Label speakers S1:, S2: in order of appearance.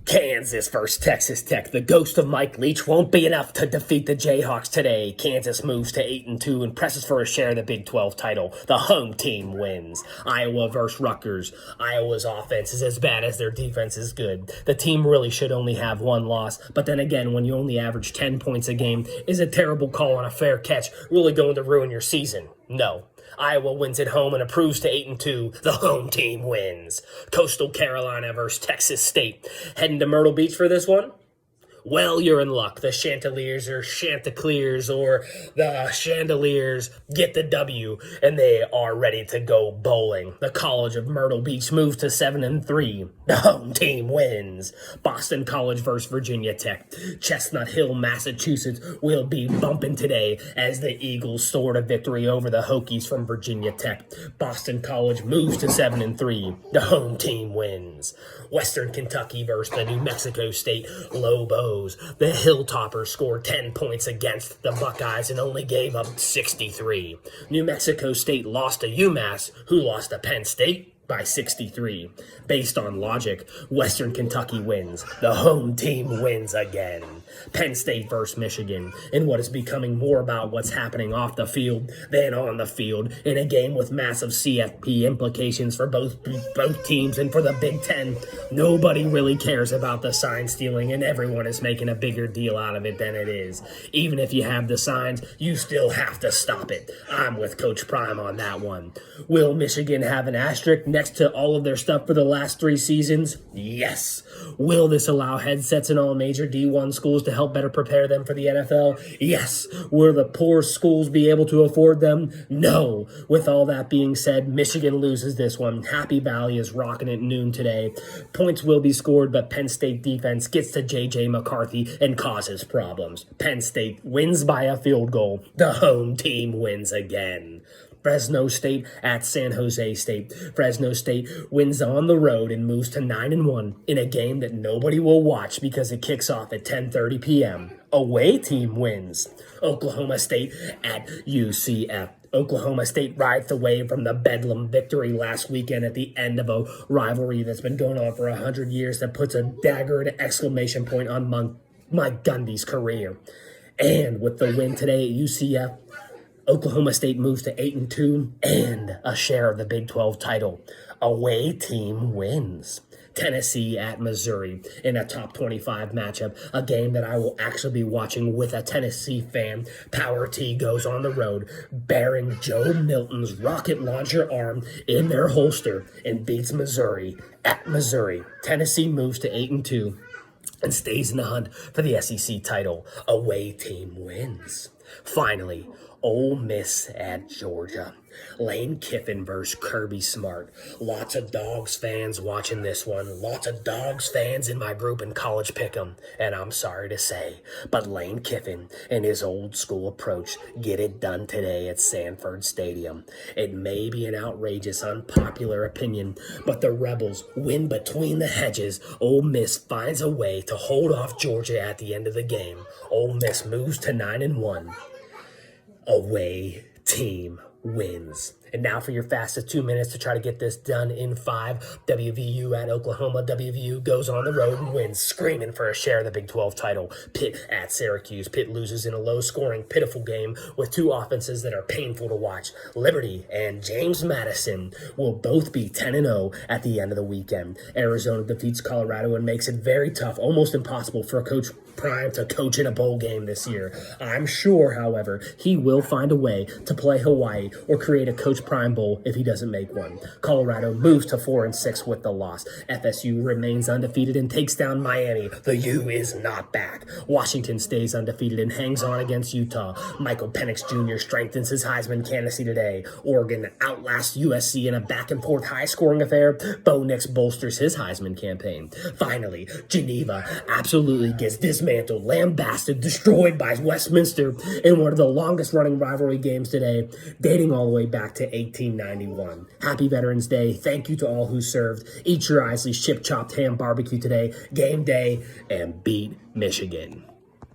S1: Kansas versus Texas Tech. The ghost of Mike Leach won't be enough to defeat the Jayhawks today. Kansas moves to 8-2 and presses for a share of the Big 12 title. The home team wins. Iowa versus Rutgers. Iowa's offense is as bad as their defense is good. The team really should only have one loss, but then again, when you only average 10 points a game, is a terrible call on a fair catch really going to ruin your season? No. Iowa wins at home and improves to 8-2. The home team wins. Coastal Carolina versus Texas State. Heading to Myrtle Beach for this one? Well, you're in luck. The Chanticleers or Chanticleers or the Chandeliers get the W, and they are ready to go bowling. The College of Myrtle Beach moves to 7-3. The home team wins. Boston College versus Virginia Tech. Chestnut Hill, Massachusetts will be bumping today as the Eagles soar to victory over the Hokies from Virginia Tech. Boston College moves to 7-3. The home team wins. Western Kentucky versus the New Mexico State Lobos. The Hilltoppers scored 10 points against the Buckeyes and only gave up 63. New Mexico State lost to UMass, who lost to Penn State by 63. Based on logic, Western Kentucky wins. The home team wins again. Penn State versus Michigan, in what is becoming more about what's happening off the field than on the field, in a game with massive CFP implications for both teams and for the Big Ten. Nobody really cares about the sign stealing, and everyone is making a bigger deal out of it than it is. Even if you have the signs, you still have to stop it. I'm with Coach Prime on that one. Will Michigan have an asterisk next to all of their stuff for the last 3 seasons? Yes. Will this allow headsets in all major D1 schools to help better prepare them for the NFL? Yes. Will the poor schools be able to afford them? No. With all that being said, Michigan loses this one. Happy Valley is rocking at noon today. Points will be scored, but Penn State defense gets to J.J. McCarthy and causes problems. Penn State wins by a field goal. The home team wins again. Fresno State at San Jose State. Fresno State wins on the road and moves to 9-1 in a game that nobody will watch because it kicks off at 10:30 p.m. Away team wins. Oklahoma State at UCF. Oklahoma State rides the wave from the Bedlam victory last weekend at the end of a rivalry that's been going on for 100 years that puts a dagger and an exclamation point on Mike Gundy's career. And with the win today at UCF, Oklahoma State moves to 8-2 and a share of the Big 12 title. Away team wins. Tennessee at Missouri in a top 25 matchup, a game that I will actually be watching with a Tennessee fan. Power T goes on the road, bearing Joe Milton's rocket launcher arm in their holster and beats Missouri at Missouri. Tennessee moves to 8-2 and stays in the hunt for the SEC title. Away team wins. Finally, Ole Miss at Georgia. Lane Kiffin versus Kirby Smart. Lots of Dogs fans watching this one. Lots of Dogs fans in my group in College Pick'em. And I'm sorry to say, but Lane Kiffin and his old school approach get it done today at Sanford Stadium. It may be an outrageous, unpopular opinion, but the Rebels win between the hedges. Ole Miss finds a way to hold off Georgia at the end of the game. Ole Miss moves to 9-1. Away team wins. And now for your fastest 2 minutes to try to get this done in 5. WVU at Oklahoma. WVU goes on the road and wins, screaming for a share of the Big 12 title. Pitt at Syracuse. Pitt loses in a low-scoring, pitiful game with 2 offenses that are painful to watch. Liberty and James Madison will both be 10-0 at the end of the weekend. Arizona defeats Colorado and makes it very tough, almost impossible for Coach Prime to coach in a bowl game this year. I'm sure, however, he will find a way to play Hawaii or create a Coach Prime Bowl if he doesn't make one. Colorado moves to 4-6 with the loss. FSU remains undefeated and takes down Miami. The U is not back. Washington stays undefeated and hangs on against Utah. Michael Penix Jr. strengthens his Heisman candidacy today. Oregon outlasts USC in a back-and-forth high-scoring affair. Bo Nix bolsters his Heisman campaign. Finally, Geneva absolutely gets dismantled, lambasted, destroyed by Westminster in one of the longest-running rivalry games today, dating all the way back to 1891. Happy Veterans Day. Thank you to all who served. Eat your Isley's chip chopped ham barbecue today. Game day, and beat Michigan.